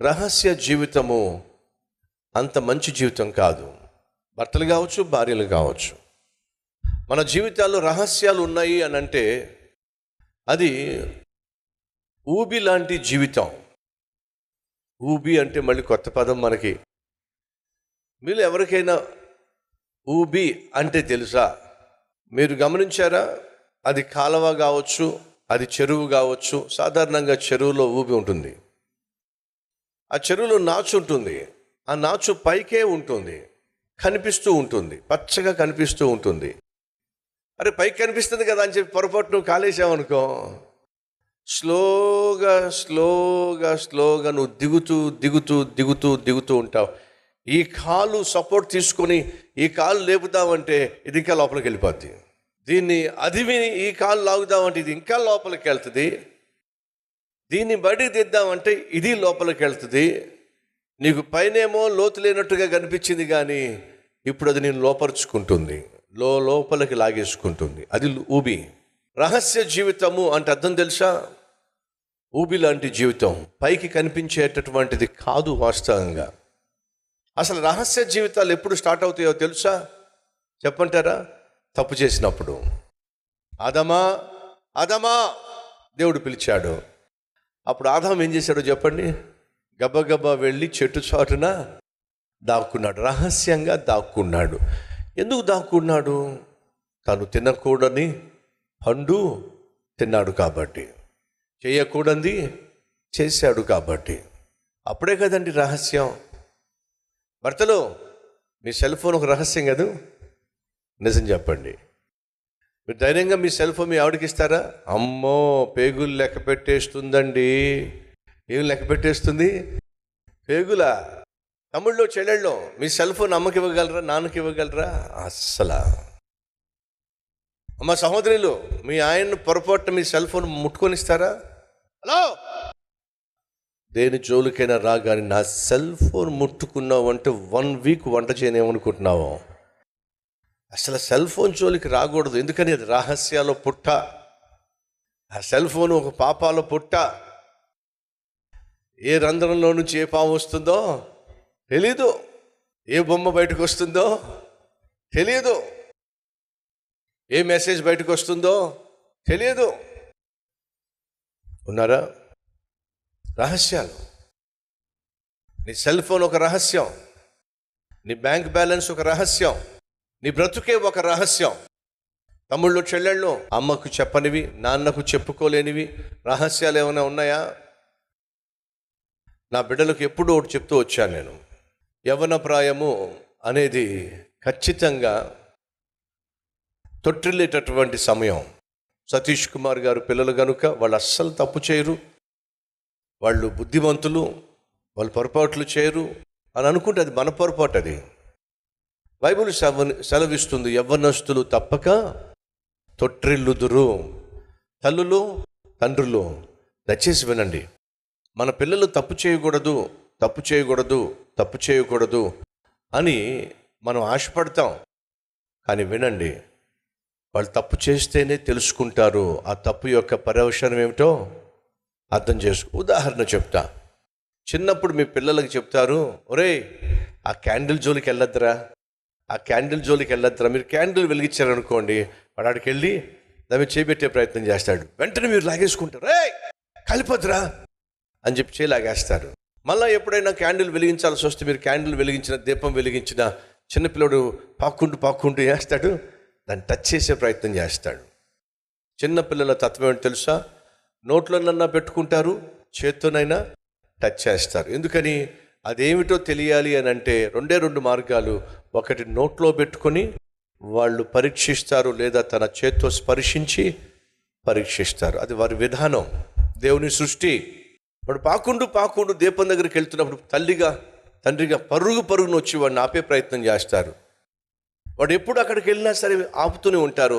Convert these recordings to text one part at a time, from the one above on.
రహస్య జీవితము అంత మంచి జీవితం కాదు. భర్తలు కావచ్చు, భార్యలు కావచ్చు. మన జీవితాల్లో రహస్యాలు ఉన్నాయి అని అంటే అది ఊబి లాంటి జీవితం. ఊబి అంటే మళ్ళీ కొత్త పదం మనకి. మీరు ఎవరికైనా ఊబి అంటే తెలుసా? మీరు గమనించారా? అది కాలువ కావచ్చు, అది చెరువు కావచ్చు. సాధారణంగా చెరువులో ఊబి ఉంటుంది. ఆ చెరువులో నాచు ఉంటుంది. ఆ నాచు పైకే ఉంటుంది, కనిపిస్తూ ఉంటుంది, పచ్చగా కనిపిస్తూ ఉంటుంది. అరే పైకి కనిపిస్తుంది కదా అని చెప్పి పొరపాటు నువ్వు కాలేసావనుకో, స్లోగా స్లోగా స్లోగా నువ్వు దిగుతూ దిగుతూ దిగుతూ దిగుతూ ఉంటావు. ఈ కాలు సపోర్ట్ తీసుకొని ఈ కాలు లేపుదామంటే ఇది ఇంకా లోపలికి వెళ్ళిపోద్ది. దీన్ని అదిమి ఈ కాలు లాగుదామంటే ఇది ఇంకా లోపలికి వెళ్తుంది. దీన్ని బయటికి తెద్దామంటే ఇది లోపలికి వెళ్తుంది. నీకు పైనేమో లోతు లేనట్టుగా కనిపించింది, కానీ ఇప్పుడు అది నేను లోపరుచుకుంటుంది, లోపలికి లాగేసుకుంటుంది. అది ఊబి. రహస్య జీవితము అంటే అర్థం తెలుసా? ఊబి లాంటి జీవితం పైకి కనిపించేటటువంటిది కాదు. వాస్తవంగా అసలు రహస్య జీవితాలు ఎప్పుడు స్టార్ట్ అవుతాయో తెలుసా? చెప్పంటారా? తప్పు చేసినప్పుడు. ఆదామా ఆదామా దేవుడు పిలిచాడు. అప్పుడు ఆదాం ఏం చేశాడో చెప్పండి? గబగబా వెళ్ళి చెట్టు చాటున దాక్కున్నాడు. రహస్యంగా దాక్కున్నాడు. ఎందుకు దాక్కున్నాడు? తను తినకూడని పండు తిన్నాడు కాబట్టి, చేయకూడనిది చేశాడు కాబట్టి. అప్పుడే కదండి రహస్యం. భర్తలో మీ సెల్ ఫోన్ ఒక రహస్యం కదా? నిజం చెప్పండి. మీరు ధైర్యంగా మీ సెల్ ఫోన్ మీ ఆవిడకి ఇస్తారా? అమ్మో, పేగులు లెక్క పెట్టేస్తుందండి. ఏం లెక్క పెట్టేస్తుంది? పేగులా? తమ్ముళ్ళు, చెల్లెళ్ళు, మీ సెల్ ఫోన్ అమ్మకి ఇవ్వగలరా, నాన్నకి ఇవ్వగలరా? అస్సలా. అమ్మ సహోదరులు, మీ ఆయన్ను పొరపాటున మీ సెల్ ఫోన్ ముట్టుకొనిస్తారా? హలో, దేని జోలికైనా రాగానే నా సెల్ ఫోన్ ముట్టుకున్నావు అంటే 1 వీక్ వంట చేయనేమనుకుంటున్నావు? అసలు సెల్ ఫోన్ జోలికి రాకూడదు. ఎందుకని? అది రహస్యాల పుట్ట. ఆ సెల్ ఫోన్ ఒక పాపాల పుట్ట. ఏ రంధ్రంలో నుంచి ఏ పాము వస్తుందో తెలీదు, ఏ బొమ్మ బయటకు వస్తుందో తెలియదు, ఏ మెసేజ్ బయటకు వస్తుందో తెలియదు. ఉన్నారా? రహస్యాలు. నీ సెల్ ఫోన్ ఒక రహస్యం, నీ బ్యాంక్ బ్యాలెన్స్ ఒక రహస్యం, నీ బ్రతుకే ఒక రహస్యం. తమ్ముళ్ళు, చెల్లెళ్ళు, అమ్మకు చెప్పనివి, నాన్నకు చెప్పుకోలేనివి రహస్యాలు ఏమైనా ఉన్నాయా? నా బిడ్డలకు ఎప్పుడూ ఒకటి చెప్తూ వచ్చాను నేను. యవ్వన ప్రాయము అనేది ఖచ్చితంగా తొట్టిల్లేటటువంటి సమయం. సతీష్ కుమార్ గారు పిల్లలు కనుక వాళ్ళు అస్సలు తప్పు చేయరు, వాళ్ళు బుద్ధిమంతులు, వాళ్ళు పొరపాట్లు చేయరు అని అనుకుంటే అది మన పొరపాటు. అది బైబిల్ సెలవిస్తుంది, యవ్వనస్తులు తప్పక తొట్టిల్లుదురు. తల్లులు, తండ్రులు, దయచేసి వినండి. మన పిల్లలు తప్పు చేయకూడదు, తప్పు చేయకూడదు, తప్పు చేయకూడదు అని మనం ఆశపడతాం. కానీ వినండి, వాళ్ళు తప్పు చేస్తేనే తెలుసుకుంటారు ఆ తప్పు యొక్క పర్యవసానం ఏమిటో అర్థం ఉదాహరణ చెప్తా. చిన్నప్పుడు మీ పిల్లలకి చెప్తారు, ఒరేయ్ ఆ క్యాండిల్ జోలికి వెళ్ళొద్దురా, ఆ క్యాండిల్ జోలికి వెళ్ళొద్దురా. మీరు క్యాండిల్ వెలిగించారనుకోండి, వాడు ఆడికి వెళ్ళి దాన్ని చేపెట్టే ప్రయత్నం చేస్తాడు. వెంటనే మీరు లాగేసుకుంటారు, రే కలిపొద్దురా అని చెప్పి చేయలాగేస్తారు. మళ్ళీ ఎప్పుడైనా క్యాండిల్ వెలిగించాల్సి వస్తే, మీరు క్యాండిల్ వెలిగించిన, దీపం వెలిగించిన చిన్నపిల్లడు పాక్కుంటూ వేస్తాడు, దాన్ని టచ్ చేసే ప్రయత్నం చేస్తాడు. చిన్నపిల్లల తత్వం ఏంటి తెలుసా? నోట్లోనన్నా పెట్టుకుంటారు, చేత్తోనైనా టచ్ చేస్తారు. ఎందుకని? అదేమిటో తెలియాలి అని అంటే 2 మార్గాలు. ఒకటి, నోట్లో పెట్టుకొని వాళ్ళు పరీక్షిస్తారు, లేదా తన చేత్తో స్పర్శించి పరీక్షిస్తారు. అది వారి విధానం, దేవుని సృష్టి. వాడు పాకుండు దీపం దగ్గరికి వెళ్తున్నప్పుడు తండ్రిగా పరుగును వచ్చి వాడిని ఆపే ప్రయత్నం చేస్తారు. వాడు ఎప్పుడు అక్కడికి వెళ్ళినా సరే ఆపుతూనే ఉంటారు.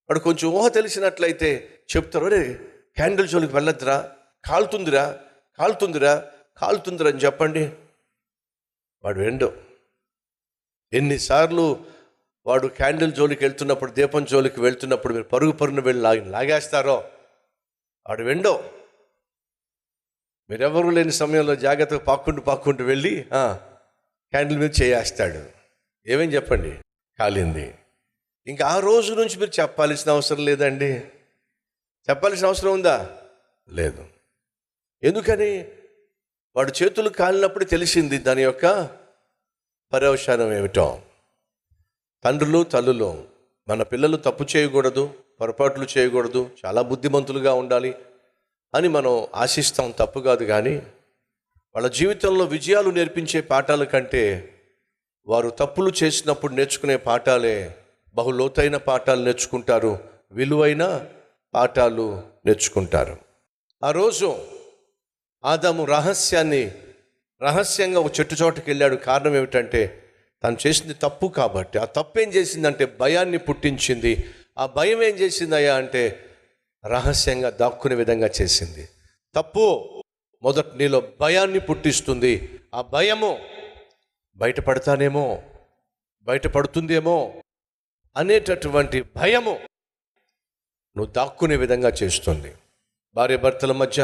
వాడు కొంచెం ఊహ తెలిసినట్లయితే చెప్తారు, అరే క్యాండిల్ జోలికి వెళ్ళొద్దురా, కాలుతుందిరా అని చెప్పండి. వాడు వెండు. ఎన్నిసార్లు వాడు క్యాండిల్ జోలికి వెళ్తున్నప్పుడు, దీపం జోలికి వెళ్తున్నప్పుడు మీరు పరుగున వెళ్ళి లాగేస్తారో వాడు వెండో. మీరెవరూ లేని సమయంలో జాగ్రత్తగా పాక్కుంటూ వెళ్ళి క్యాండిల్ మీద చేయేస్తాడు. ఏమేం చెప్పండి, కాలింది. ఇంకా ఆ రోజు నుంచి మీరు చెప్పాల్సిన అవసరం లేదండి. చెప్పాల్సిన అవసరం ఉందా? లేదు. ఎందుకని? వాడు చేతులు కాలినప్పుడు తెలిసింది దాని యొక్క పర్యవసానం ఏమిటో. తండ్రులు తల్లులు మన పిల్లలు తప్పు చేయకూడదు, పొరపాట్లు చేయకూడదు, చాలా బుద్ధిమంతులుగా ఉండాలి అని మనం ఆశిస్తాం, తప్పు కాదు. కానీ వాళ్ళ జీవితంలో విజయాలు నేర్పించే పాఠాల కంటే వారు తప్పులు చేసినప్పుడు నేర్చుకునే పాఠాలే బహు లోతైన పాఠాలు నేర్చుకుంటారు, విలువైన పాఠాలు నేర్చుకుంటారు. ఆ రోజు ఆదాము రహస్యంగా ఒక చెట్టు చోటకి వెళ్ళాడు. కారణం ఏమిటంటే తను చేసింది తప్పు కాబట్టి. ఆ తప్పు ఏం చేసిందంటే భయాన్ని పుట్టించింది. ఆ భయం ఏం చేసిందయ్యా అంటే రహస్యంగా దాక్కునే విధంగా చేసింది. తప్పు మొదట నీలో భయాన్ని పుట్టిస్తుంది. ఆ భయము బయటపడుతుందేమో అనేటటువంటి భయము నువ్వు దాక్కునే విధంగా చేస్తుంది. భార్య భర్తల మధ్య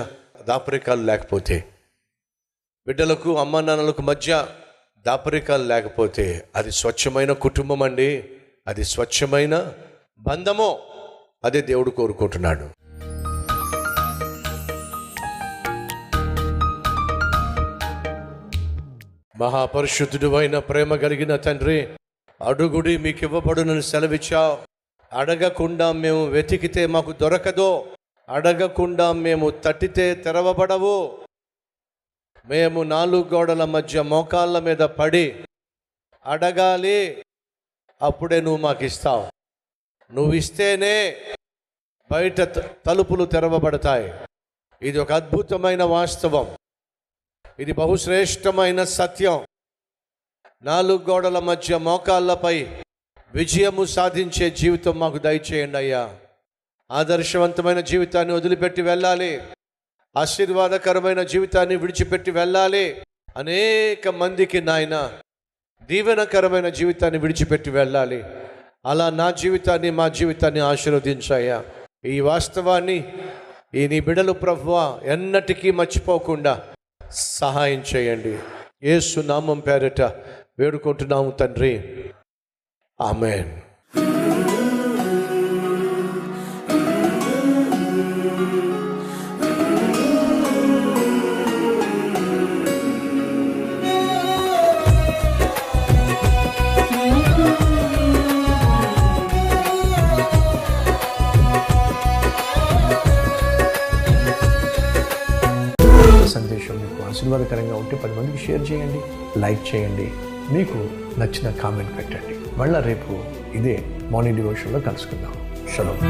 దాపరికాలు లేకపోతే, బిడ్డలకు అమ్మా నాన్నలకు మధ్య దాపరికాలు లేకపోతే అది స్వచ్ఛమైన కుటుంబం అండి, అది స్వచ్ఛమైన బంధము. అదే దేవుడు కోరుకుంటున్నాడు. మహాపరిశుద్ధుడు అయిన ప్రేమ కలిగిన తండ్రి, అడుగుడి మీకు ఇవ్వబడునని సెలవిచ్చావు. అడగకుండా మేము వెతికితే మాకు దొరకదు, అడగకుండా మేము తట్టితే తెరవబడవు. మేము 4 గోడల మధ్య మోకాళ్ళ మీద పడి అడగాలి, అప్పుడే నువ్వు మాకు ఇస్తావు. నువ్వు ఇస్తేనే బయట తలుపులు తెరవబడతాయి. ఇది ఒక అద్భుతమైన వాస్తవం, ఇది బహుశ్రేష్టమైన సత్యం. 4 గోడల మధ్య మోకాళ్ళపై విజయము సాధించే జీవితం మాకు దయచేయండి అయ్యా. ఆదర్శవంతమైన జీవితాన్ని వదిలిపెట్టి వెళ్ళాలి, ఆశీర్వాదకరమైన జీవితాన్ని విడిచిపెట్టి వెళ్ళాలి. అనేక మందికి నాయన దీవెనకరమైన జీవితాన్ని విడిచిపెట్టి వెళ్ళాలి. అలా నా జీవితాన్ని, మా జీవితాన్ని ఆశీర్వదించాయా. ఈ వాస్తవాన్ని నీ బిడ్డలు ప్రభువా ఎన్నటికీ మర్చిపోకుండా సహాయం చేయండి. యేసు నామం పేరిట వేడుకుంటున్నాము తండ్రి, ఆమేన్. సందేశం మీకు ఆశీర్వాదకరంగా ఉంటే 10 మందికి షేర్ చేయండి, లైక్ చేయండి, మీకు నచ్చిన కామెంట్ పెట్టండి. మళ్ళీ రేపు ఇదే మార్నింగ్ డివోషన్లో కలుసుకుందాం. షలోమ్.